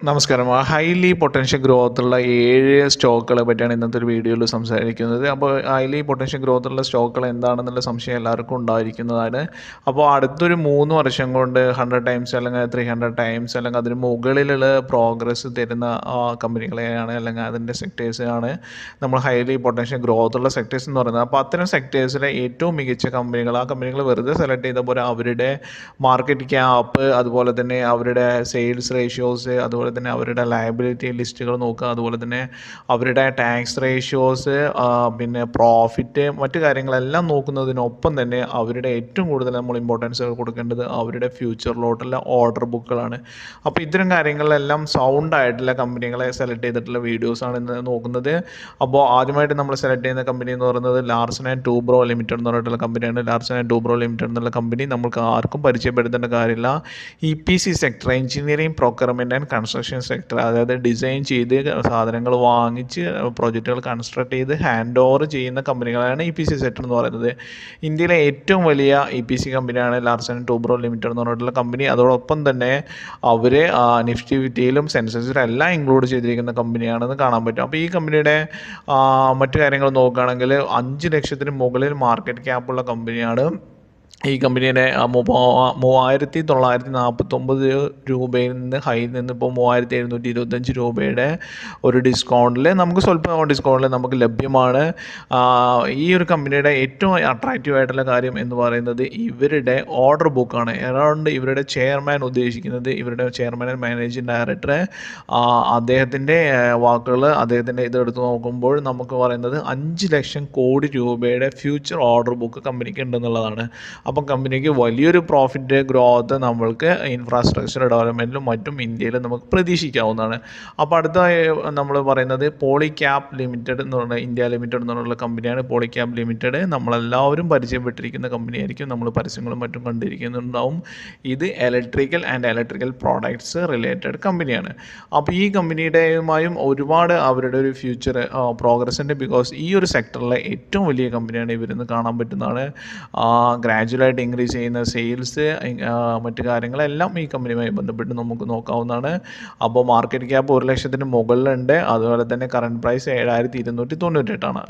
നമസ്കാരം. Highly potential ഗ്രോത്തുള്ള 7 സ്റ്റോക്കുകളെ പറ്റിയാണ് ഇന്നത്തെ ഒരു വീഡിയോയിൽ സംസാരിക്കുന്നത്. അപ്പോൾ ഹൈലി പൊട്ടൻഷ്യൽ ഗ്രോത്തുള്ള സ്റ്റോക്കുകൾ എന്താണെന്നുള്ള സംശയം എല്ലാവർക്കും ഉണ്ടായിരിക്കുന്നതാണ്. അപ്പോൾ അടുത്തൊരു 3 വർഷം കൊണ്ട് 100 ടൈംസ് അല്ലെങ്കിൽ 300 ടൈംസ് അല്ലെങ്കിൽ അതിന് മുകളിലുള്ള പ്രോഗ്രസ് തരുന്ന കമ്പനികളെയാണ് അല്ലെങ്കിൽ അതിൻ്റെ സെക്ടേഴ്സാണ് നമ്മൾ ഹൈലി പൊട്ടൻഷ്യൽ ഗ്രോത്തുള്ള സെക്ടേഴ്സ് എന്ന് പറയുന്നത്. അപ്പോൾ അത്തരം സെക്ടേഴ്സിലെ ഏറ്റവും മികച്ച കമ്പനികൾ, ആ കമ്പനികൾ വെറുതെ സെലക്ട് ചെയ്ത പോലെ അവരുടെ മാർക്കറ്റ് ക്യാപ്പ്, അതുപോലെ തന്നെ അവരുടെ സെയിൽസ് റേഷ്യോസ്, അതുപോലെ തന്നെ അവരുടെ ലയബിലിറ്റി ലിസ്റ്റുകൾ നോക്കുക, അതുപോലെ തന്നെ അവരുടെ ടാക്സ് റേഷ്യോസ്, പിന്നെ പ്രോഫിറ്റ്, മറ്റു കാര്യങ്ങളെല്ലാം നോക്കുന്നതിനൊപ്പം തന്നെ അവരുടെ ഏറ്റവും കൂടുതൽ നമ്മൾ ഇമ്പോർട്ടൻസ് കൊടുക്കേണ്ടത് അവരുടെ ഫ്യൂച്ചറിലോട്ടുള്ള ഓർഡർ ബുക്കുകളാണ്. അപ്പോൾ ഇത്തരം കാര്യങ്ങളിലെല്ലാം സൗണ്ട് ആയിട്ടുള്ള കമ്പനികളെ സെലക്ട് ചെയ്തിട്ടുള്ള വീഡിയോസാണ് ഇന്ന് നോക്കുന്നത്. അപ്പോൾ ആദ്യമായിട്ട് നമ്മൾ സെലക്ട് ചെയ്യുന്ന കമ്പനി എന്ന് പറയുന്നത് ലാർസൻ ആൻഡ് ടൂബ്രോ ലിമിറ്റഡ് എന്ന് പറഞ്ഞിട്ടുള്ള കമ്പനിയാണ്. ലാർസൻ ആൻഡ് ടൂബ്രോ ലിമിറ്റഡ് എന്നുള്ള കമ്പനി നമുക്ക് ആർക്കും പരിചയപ്പെടുത്തേണ്ട കാര്യമില്ല. EPC sector, engineering procurement and construction sector, അതായത് ഡിസൈൻ ചെയ്ത് സാധനങ്ങൾ വാങ്ങിച്ച് പ്രൊജക്റ്റുകൾ കൺസ്ട്രക്ട് ചെയ്ത് ഹാൻഡ് ഓവർ ചെയ്യുന്ന കമ്പനികളാണ് EPC സെക്ടർ എന്ന് പറയുന്നത്. ഇന്ത്യയിലെ ഏറ്റവും വലിയ EPC കമ്പനിയാണ് ലാർസൻ ആൻഡ് ടൂബ്രോ ലിമിറ്റഡ് എന്ന് പറഞ്ഞിട്ടുള്ള കമ്പനി. അതോടൊപ്പം തന്നെ അവർ നിഫ്റ്റി ഫിഫ്റ്റിയിലും സെൻസസിലും എല്ലാം ഇൻക്ലൂഡ് ചെയ്തിരിക്കുന്ന കമ്പനിയാണെന്ന് കാണാൻ പറ്റും. അപ്പോൾ ഈ കമ്പനിയുടെ മറ്റു കാര്യങ്ങൾ നോക്കുകയാണെങ്കിൽ 5 ലക്ഷത്തിന് മുകളിൽ മാർക്കറ്റ് ക്യാപ്പുള്ള കമ്പനിയാണ്. ഈ കമ്പനിയുടെ 3949 രൂപയിൽ നിന്ന് ഹൈയിൽ നിന്ന് ഇപ്പോൾ 3725 രൂപയുടെ ഒരു ഡിസ്കൗണ്ടിൽ നമുക്ക് സ്വല്പം ഡിസ്കൗണ്ടിൽ നമുക്ക് ലഭ്യമാണ്. ഈ ഒരു കമ്പനിയുടെ ഏറ്റവും അട്രാക്റ്റീവ് ആയിട്ടുള്ള കാര്യം എന്ന് പറയുന്നത് ഇവരുടെ ഓർഡർ ബുക്കാണ്. അറൗണ്ട് ഇവരുടെ ചെയർമാൻ ഉദ്ദേശിക്കുന്നത്, ഇവരുടെ ചെയർമാൻ ആൻഡ് മാനേജിംഗ് ഡയറക്ടർ, അദ്ദേഹത്തിൻ്റെ വാക്കുകൾ, അദ്ദേഹത്തിൻ്റെ ഇതെടുത്ത് നോക്കുമ്പോൾ നമുക്ക് പറയുന്നത് 5 ലക്ഷം കോടി രൂപയുടെ ഫ്യൂച്ചർ ഓർഡർ ബുക്ക് കമ്പനിക്ക് ഉണ്ടെന്നുള്ളതാണ്. അപ്പം കമ്പനിക്ക് വലിയൊരു പ്രോഫിറ്റ് ഗ്രോത്ത് നമ്മൾക്ക് ഇൻഫ്രാസ്ട്രക്ചർ ഡെവലപ്മെൻറ്റിലും മറ്റും ഇന്ത്യയിൽ നമുക്ക് പ്രതീക്ഷിക്കാവുന്നതാണ്. അപ്പോൾ അടുത്തതായി നമ്മൾ പറയുന്നത് പോളിക്യാബ് ലിമിറ്റഡ് എന്ന് പറഞ്ഞ ഇന്ത്യ ലിമിറ്റഡ് എന്ന് പറഞ്ഞുള്ള കമ്പനിയാണ്. പോളിക്യാബ് ലിമിറ്റഡ് നമ്മളെല്ലാവരും പരിചയപ്പെട്ടിരിക്കുന്ന കമ്പനിയായിരിക്കും, നമ്മൾ പരസ്യങ്ങളും മറ്റും കണ്ടിരിക്കുന്നുണ്ടാവും. ഇത് ഇലക്ട്രിക്കൽ പ്രോഡക്ട്സ് റിലേറ്റഡ് കമ്പനിയാണ്. അപ്പോൾ ഈ കമ്പനിയുടെയുമായും ഒരുപാട് അവരുടെ ഒരു ഫ്യൂച്ചർ പ്രോഗ്രസിൻ്റെ, ബിക്കോസ് ഈ ഒരു സെക്ടറിലെ ഏറ്റവും വലിയ കമ്പനിയാണ് ഇവരെന്ന് കാണാൻ പറ്റുന്നതാണ്. ഗ്രാജുവലായിട്ട് ഇൻക്രീസ് ചെയ്യുന്ന സെയിൽസ്, മറ്റു കാര്യങ്ങളെല്ലാം ഈ കമ്പനിയുമായി ബന്ധപ്പെട്ട് നമുക്ക് നോക്കാവുന്നതാണ്. അപ്പോൾ മാർക്കറ്റ് ക്യാപ്പ് 1 ലക്ഷത്തിന് മുകളിലുണ്ട്. അതുപോലെ തന്നെ കറണ്ട് പ്രൈസ് 7298ആണ്.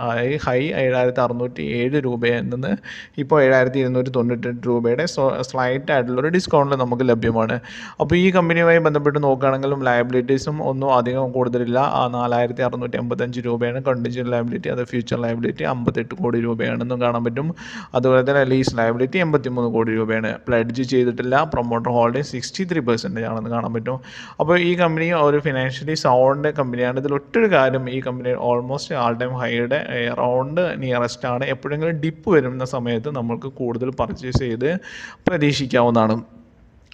ഹൈ 7607 രൂപയിൽ നിന്ന് ഇപ്പോൾ 7298 രൂപയുടെ സ്ലൈറ്റ് ആയിട്ടുള്ളൊരു ഡിസ്കൗണ്ടിൽ നമുക്ക് ലഭ്യമാണ്. അപ്പോൾ ഈ കമ്പനിയുമായി ബന്ധപ്പെട്ട് നോക്കുകയാണെങ്കിലും ലയബിലിറ്റീസും ഒന്നും അധികം കൂടുതലില്ല. 4685 രൂപയാണ് കണ്ടിൻജന്റ് ലയബിലിറ്റി. അത് ഫ്യൂച്ചർ ലയബിലിറ്റി 58 കോടി രൂപയാണെന്നും കാണാൻ പറ്റും. അതുപോലെ തന്നെ ലീസ് ലയബിലിറ്റി 83 കോടി രൂപയാണ്. പ്ലെഡ്ജ് ചെയ്തിട്ടില്ല. പ്രൊമോട്ടർ ഹോൾഡിംഗ് 63% ആണെന്ന് കാണാൻ പറ്റും. അപ്പോൾ ഈ കമ്പനി ഒരു ഫിനാൻഷ്യലി സൗണ്ട് കമ്പനിയാണ്. ഇതിൽ ഒറ്റൊരു കാര്യം, ഈ കമ്പനി ഓൾമോസ്റ്റ് ആൾ ടൈം ഹൈയുടെ അറൗണ്ട് നിയറസ്റ്റ് ആണ്. എപ്പോഴെങ്കിലും ഡിപ്പ് വരുന്ന സമയത്ത് നമ്മൾക്ക് കൂടുതൽ പർച്ചേസ് ചെയ്ത് പ്രതീക്ഷിക്കാവുന്നതാണ്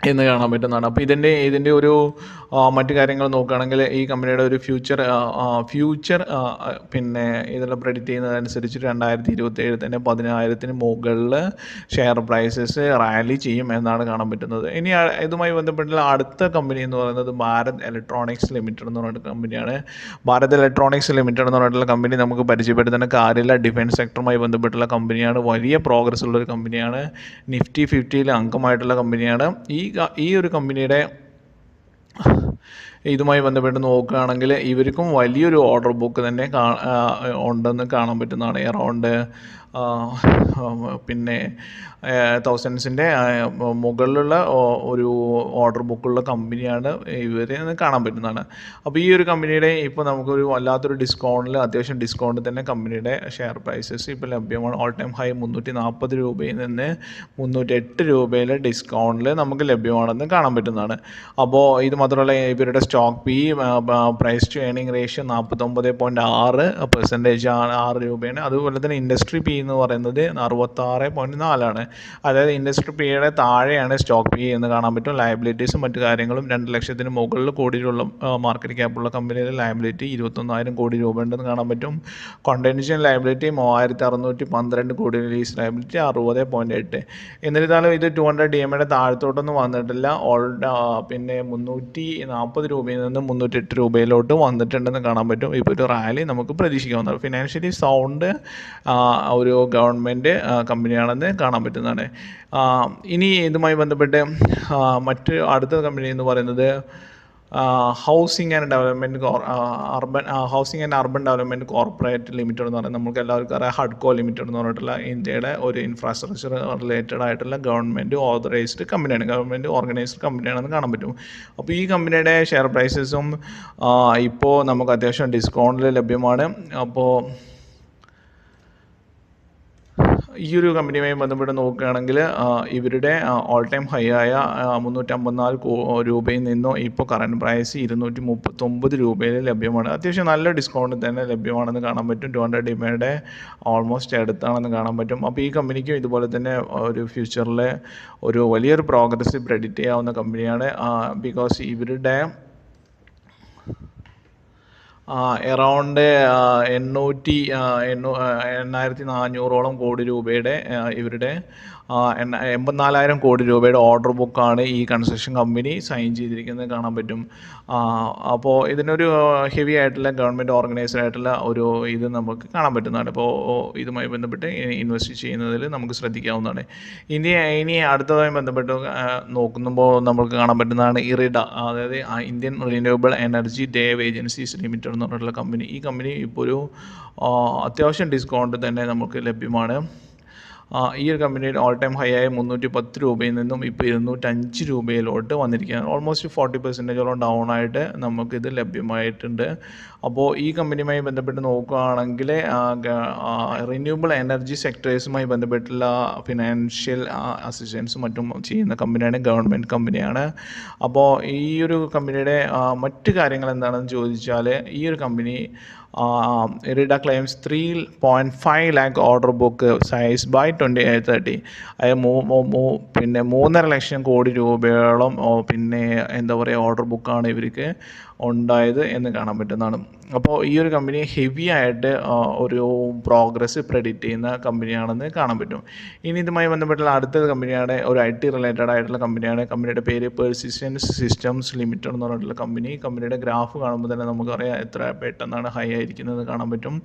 എന്ന് കാണാൻ പറ്റുന്നതാണ്. അപ്പോൾ ഇതിൻ്റെ ഒരു മറ്റു കാര്യങ്ങൾ നോക്കുകയാണെങ്കിൽ ഈ കമ്പനിയുടെ ഒരു ഫ്യൂച്ചർ പിന്നെ ഇതെല്ലാം പ്രെഡിക്റ്റ് ചെയ്യുന്നതനുസരിച്ച് 2027 തന്നെ 10,000-ന് മുകളിൽ ഷെയർ പ്രൈസസ് റാലി ചെയ്യും എന്നാണ് കാണാൻ പറ്റുന്നത്. ഇനി ഇതുമായി ബന്ധപ്പെട്ടുള്ള അടുത്ത കമ്പനി എന്ന് പറയുന്നത് ഭാരത് ഇലക്ട്രോണിക്സ് ലിമിറ്റഡ് എന്ന് പറഞ്ഞിട്ട് കമ്പനിയാണ്. ഭാരത് ഇലക്ട്രോണിക്സ് ലിമിറ്റഡ് എന്ന് പറഞ്ഞിട്ടുള്ള കമ്പനി നമുക്ക് പരിചയപ്പെടുത്തുന്ന കാര്യമില്ല. ഡിഫൻസ് സെക്ടറുമായി ബന്ധപ്പെട്ടുള്ള കമ്പനിയാണ്. വലിയ പ്രോഗ്രസ് ഉള്ളൊരു കമ്പനിയാണ്. നിഫ്റ്റി ഫിഫ്റ്റിയിൽ അംഗമായിട്ടുള്ള കമ്പനിയാണ്. ഈ ഒരു കമ്പനിയുടെ ഇതുമായി ബന്ധപ്പെട്ട് നോക്കുകയാണെങ്കിൽ ഇവർക്കും വലിയൊരു ഓർഡർ ബുക്ക് തന്നെ ഉണ്ടെന്ന് കാണാൻ പറ്റുന്നതാണ്. അറൗണ്ട് പിന്നെ തൗസൻഡ്സിൻ്റെ മുകളിലുള്ള ഒരു ഓർഡർ ബുക്കുള്ള കമ്പനിയാണ് ഇവരെന്ന് കാണാൻ പറ്റുന്നതാണ്. അപ്പോൾ ഈ ഒരു കമ്പനിയുടെ ഇപ്പോൾ നമുക്കൊരു വല്ലാത്തൊരു ഡിസ്കൗണ്ടിൽ, അത്യാവശ്യം ഡിസ്കൗണ്ട് തന്നെ കമ്പനിയുടെ ഷെയർ പ്രൈസസ് ഇപ്പോൾ ലഭ്യമാണ്. ഓൾ ടൈം ഹൈ 340 രൂപയിൽ നിന്ന് 308 രൂപയിലെ ഡിസ്കൗണ്ടിൽ നമുക്ക് ലഭ്യമാണെന്ന് കാണാൻ പറ്റുന്നതാണ്. അപ്പോൾ ഇത് മാത്രമല്ല ഇവരുടെ stock P price to earning ratio 49.6% ആണ്, 6 രൂപയാണ്. അതുപോലെ തന്നെ ഇൻഡസ്ട്രി പി എന്ന് പറയുന്നത് 66.4 അതായത് ഇൻഡസ്ട്രി പിയുടെ താഴെയാണ് സ്റ്റോക്ക് പി എന്ന് കാണാൻ പറ്റും. ലയബിലിറ്റീസും മറ്റു കാര്യങ്ങളും 2 ലക്ഷത്തിന് മുകളിൽ കോടിയുള്ള മാർക്കറ്റ് ക്യാപ്പുള്ള കമ്പനിയുടെ ലയബിലിറ്റി 21,000 കോടി രൂപ ഉണ്ടെന്ന് കാണാൻ പറ്റും. കോണ്ടിൻജന്റ് ലയബിലിറ്റി 3612 കോടി, ലീസ് ലയബിലിറ്റി 60.8. എന്നിരുന്നാലും ഇത് 200 DMAയുടെ താഴത്തോട്ടൊന്നും വന്നിട്ടില്ല. പിന്നെ 340 രൂപയിൽ നിന്ന് 308 രൂപയിലോട്ട് വന്നിട്ടുണ്ടെന്ന് കാണാൻ പറ്റും. ഇപ്പോൾ ഒരു റാലി നമുക്ക് പ്രതീക്ഷിക്കാവുന്നതാണ്. ഫിനാൻഷ്യലി സൗണ്ട് ഒരു ഗവൺമെൻറ് കമ്പനിയാണെന്ന് കാണാൻ പറ്റുന്നതാണ്. ഇനി ഇതുമായി ബന്ധപ്പെട്ട് അടുത്ത കമ്പനി എന്ന് പറയുന്നത് housing and development housing and urban development corporate limited എന്ന് പറയുന്നത് നമുക്ക് എല്ലാവർക്കും അറിയാം ഹഡ്കോ ലിമിറ്റഡ് എന്ന് പറഞ്ഞിട്ടുള്ള ഇന്ത്യയുടെ ഒരു ഇൻഫ്രാസ്ട്രക്ചർ റിലേറ്റഡ് ആയിട്ടുള്ള ഗവൺമെൻറ് ഓതറൈസ്ഡ് കമ്പനിയാണ്, ഗവൺമെൻറ് ഓർഗനൈസ്ഡ് കമ്പനിയാണെന്ന് കാണാൻ പറ്റും. അപ്പോൾ ഈ കമ്പനിയുടെ ഷെയർ പ്രൈസസും ഇപ്പോൾ നമുക്ക് അത്യാവശ്യം ഡിസ്കൗണ്ടിൽ ലഭ്യമാണ്. അപ്പോൾ ഈ ഒരു കമ്പനിയുമായി ബന്ധപ്പെട്ട് നോക്കുകയാണെങ്കിൽ ഇവരുടെ ഓൾ ടൈം ഹൈ ആയ 354 രൂപയിൽ നിന്നും ഇപ്പോൾ കറണ്ട് പ്രൈസ് 239 രൂപയിൽ ലഭ്യമാണ്. അത്യാവശ്യം നല്ല ഡിസ്കൗണ്ട് തന്നെ ലഭ്യമാണെന്ന് കാണാൻ പറ്റും. 200 ഡിമയുടെ ഓൾമോസ്റ്റ് അടുത്താണെന്ന് കാണാൻ പറ്റും. അപ്പോൾ ഈ കമ്പനിക്കും ഇതുപോലെ തന്നെ ഒരു ഫ്യൂച്ചറിൽ ഒരു വലിയൊരു പ്രോഗ്രസ് പ്രെഡിക്റ്റ് ചെയ്യാവുന്ന കമ്പനിയാണ്. ബിക്കോസ് ഇവരുടെ എറൗണ്ട് 8400 കോടി രൂപയുടെ ഇവരുടെ 84,000 കോടി രൂപയുടെ ഓർഡർ ബുക്കാണ് ഈ കൺസ്ട്രക്ഷൻ കമ്പനി സൈൻ ചെയ്തിരിക്കുന്നത് കാണാൻ പറ്റും. അപ്പോൾ ഇതിനൊരു ഹെവി ആയിട്ടുള്ള ഗവൺമെൻറ് ഓർഗനൈസ്ഡ് ആയിട്ടുള്ള ഒരു ഇത് നമുക്ക് കാണാൻ പറ്റുന്നതാണ്. അപ്പോൾ ഇതുമായി ബന്ധപ്പെട്ട് ഇൻവെസ്റ്റ് ചെയ്യുന്നതിൽ നമുക്ക് ശ്രദ്ധിക്കാവുന്നതാണ്. ഇനി അടുത്തതുമായി ബന്ധപ്പെട്ട് നോക്കുമ്പോൾ നമുക്ക് കാണാൻ പറ്റുന്നതാണ് ഇറിഡ, അതായത് Indian renewable energy Dave agencies limited എന്ന് പറഞ്ഞിട്ടുള്ള കമ്പനി. ഈ കമ്പനി ഇപ്പോൾ ഒരു അത്യാവശ്യം ഡിസ്കൗണ്ട് തന്നെ നമുക്ക് ലഭ്യമാണ്. ഈ ഒരു കമ്പനിയുടെ ഓൾ ടൈം ഹൈ ആയ 310 രൂപയിൽ നിന്നും ഇപ്പോൾ 205 രൂപയിലോട്ട് വന്നിരിക്കുകയാണ്. ഓൾമോസ്റ്റ് 40% ഡൗൺ ആയിട്ട് നമുക്കിത് ലഭ്യമായിട്ടുണ്ട്. അപ്പോൾ ഈ കമ്പനിയുമായി ബന്ധപ്പെട്ട് നോക്കുകയാണെങ്കിൽ റിന്യൂവബിൾ എനർജി സെക്ടേഴ്സുമായി ബന്ധപ്പെട്ടുള്ള ഫിനാൻഷ്യൽ അസിസ്റ്റൻസും മറ്റും ചെയ്യുന്ന കമ്പനിയാണ്, ഗവൺമെൻറ് കമ്പനിയാണ്. അപ്പോൾ ഈ ഒരു കമ്പനിയുടെ മറ്റ് കാര്യങ്ങൾ എന്താണെന്ന് ചോദിച്ചാൽ ഈ ഒരു company IREDA claims 3.5 lakh order book size by 2030. പിന്നെ 3.5 ലക്ഷം കോടി രൂപയോളം പിന്നെ എന്താ പറയുക ഓർഡർ ബുക്കാണ് ഇവർക്ക് ഉണ്ടായത് എന്ന് കാണാൻ പറ്റുന്നതാണ്. അപ്പോൾ ഈ ഒരു കമ്പനി ഹെവി ആയിട്ട് ഒരു പ്രോഗ്രസ് പ്രെഡിക്റ്റ് ചെയ്യുന്ന കമ്പനിയാണെന്ന് കാണാൻ പറ്റും. ഇനി ഇതുമായി ബന്ധപ്പെട്ടുള്ള അടുത്ത കമ്പനിയാണ് ഒരു IT റിലേറ്റഡ് ആയിട്ടുള്ള കമ്പനിയാണ്. കമ്പനിയുടെ പേര് പെർസിസ്റ്റൻസ് സിസ്റ്റംസ് ലിമിറ്റഡ് എന്ന് പറഞ്ഞിട്ടുള്ള കമ്പനി. കമ്പനിയുടെ ഗ്രാഫ് കാണുമ്പോൾ തന്നെ നമുക്കറിയാം എത്ര പെട്ടെന്നാണ് ഹൈ ആയിരിക്കുന്നത് കാണാൻ പറ്റും.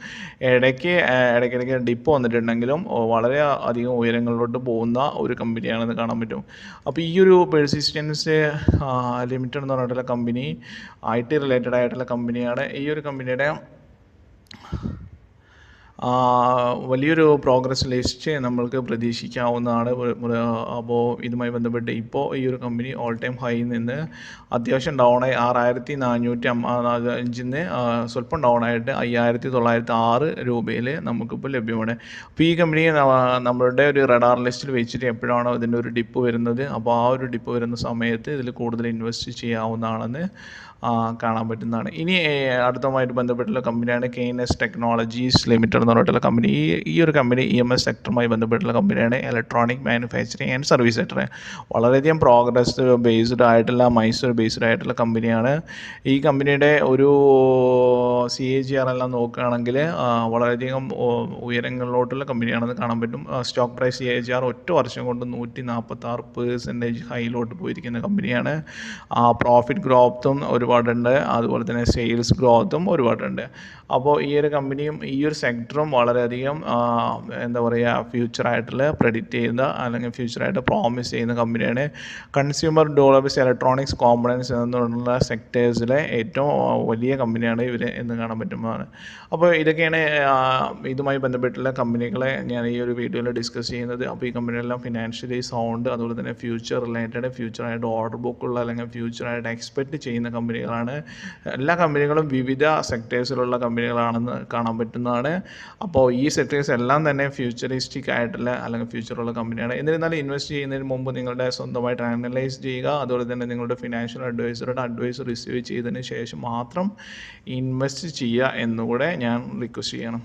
ഇടയ്ക്കിടയ്ക്ക് ഡിപ്പ് വന്നിട്ടുണ്ടെങ്കിലും വളരെ അധികം ഉയരങ്ങളിലോട്ട് പോകുന്ന ഒരു കമ്പനിയാണെന്ന് കാണാൻ പറ്റും. അപ്പോൾ ഈ ഒരു പെർസിസ്റ്റൻസ് ലിമിറ്റഡ് എന്ന് പറഞ്ഞിട്ടുള്ള കമ്പനി IT റിലേറ്റഡ് ആയിട്ടുള്ള കമ്പനിയാണ്. ഈ ഒരു കമ്പനിയുടെ വലിയൊരു പ്രോഗ്രസ് ലിസ്റ്റ് നമ്മൾക്ക് പ്രതീക്ഷിക്കാവുന്നതാണ്. അപ്പോൾ ഇതുമായി ബന്ധപ്പെട്ട് ഇപ്പോൾ ഈ ഒരു കമ്പനി ഓൾ ടൈം ഹൈയിൽ നിന്ന് അത്യാവശ്യം ഡൗണായി 6455 സ്വല്പം ഡൗണായിട്ട് 5906 രൂപയിൽ നമുക്കിപ്പോൾ ലഭ്യമാണ്. അപ്പോൾ ഈ കമ്പനി നമ്മളുടെ ഒരു റഡാർ ലിസ്റ്റിൽ വെച്ചിട്ട് എപ്പോഴാണോ ഇതിൻ്റെ ഒരു ഡിപ്പ് വരുന്നത്, അപ്പോൾ ആ ഒരു ഡിപ്പ് വരുന്ന സമയത്ത് ഇതിൽ കൂടുതൽ ഇൻവെസ്റ്റ് ചെയ്യാവുന്നതാണെന്ന് കാണാൻ പറ്റുന്നതാണ്. ഇനി അടുത്തതുമായിട്ട് ബന്ധപ്പെട്ടുള്ള കമ്പനിയാണ് KNS ടെക്നോളജീസ് ലിമിറ്റഡ് എന്ന് പറഞ്ഞിട്ടുള്ള കമ്പനി. ഈ ഒരു കമ്പനി EMS സെക്ടറുമായി ബന്ധപ്പെട്ടുള്ള കമ്പനിയാണ്, electronic manufacturing and service sector. വളരെയധികം പ്രോഗ്രസ് ബേസ്ഡ് ആയിട്ടുള്ള മൈസൂർ ബേസ്ഡ് ആയിട്ടുള്ള കമ്പനിയാണ്. ഈ കമ്പനിയുടെ ഒരു CAGR എല്ലാം നോക്കുകയാണെങ്കിൽ വളരെയധികം ഉയരങ്ങളിലോട്ടുള്ള കമ്പനിയാണെന്ന് കാണാൻ പറ്റും. സ്റ്റോക്ക് പ്രൈസ് CAGR ഒറ്റ വർഷം കൊണ്ട് 146% ഹൈയിലോട്ട് പോയിരിക്കുന്ന കമ്പനിയാണ്. പ്രോഫിറ്റ് ഗ്രോത്തും ഒരുപാടുണ്ട്, അതുപോലെ തന്നെ സെയിൽസ് ഗ്രോത്തും ഒരുപാടുണ്ട്. അപ്പോൾ ഈ ഒരു കമ്പനിയും ഈ ഒരു സെക്ടറും വളരെയധികം എന്താ പറയുക ഫ്യൂച്ചറായിട്ടുള്ള പ്രെഡിക്റ്റ് ചെയ്യുന്ന അല്ലെങ്കിൽ ഫ്യൂച്ചറായിട്ട് പ്രോമിസ് ചെയ്യുന്ന കമ്പനിയാണ്. കൺസ്യൂമർ ഡ്യൂറബിൾസ്, ഇലക്ട്രോണിക്സ് കോമ്പണൻസ് എന്നുള്ള സെക്ടേഴ്സിലെ ഏറ്റവും വലിയ കമ്പനിയാണ് ഇവർ എന്ന് കാണാൻ പറ്റുന്നതാണ്. അപ്പോൾ ഇതൊക്കെയാണ് ഇതുമായി ബന്ധപ്പെട്ടുള്ള കമ്പനികളെ ഞാൻ ഈ ഒരു വീഡിയോയിൽ ഡിസ്കസ് ചെയ്യുന്നത്. അപ്പോൾ ഈ കമ്പനികളെല്ലാം ഫിനാൻഷ്യലി സൗണ്ട്, അതുപോലെ തന്നെ ഫ്യൂച്ചർ റിലേറ്റഡ്, ഫ്യൂച്ചറായിട്ട് ഓർഡർ ബുക്കുള്ള അല്ലെങ്കിൽ ഫ്യൂച്ചറായിട്ട് എക്സ്പെക്റ്റ് ചെയ്യുന്ന കമ്പനികളാണ്. എല്ലാ കമ്പനികളും വിവിധ സെക്ടേഴ്സിലുള്ള കമ്പനികളാണെന്ന് കാണാൻ പറ്റുന്നതാണ്. അപ്പോൾ ഈ സെക്ടേഴ്സ് എല്ലാം തന്നെ ഫ്യൂച്ചറിസ്റ്റിക് ആയിട്ടുള്ള അല്ലെങ്കിൽ ഫ്യൂച്ചറുള്ള കമ്പനിയാണ്. എന്നിരുന്നാലും ഇൻവെസ്റ്റ് ചെയ്യുന്നതിന് മുമ്പ് നിങ്ങളുടെ സ്വന്തമായിട്ട് അനലൈസ് ചെയ്യുക, അതുപോലെ തന്നെ നിങ്ങളുടെ ഫിനാൻഷ്യൽ അഡ്വൈസറുടെ അഡ്വൈസ് റിസീവ് ചെയ്തതിന് ശേഷം മാത്രം ഇൻവെസ്റ്റ് ചെയ്യുക എന്നുകൂടെ ഞാൻ റിക്വസ്റ്റ് ചെയ്യണം.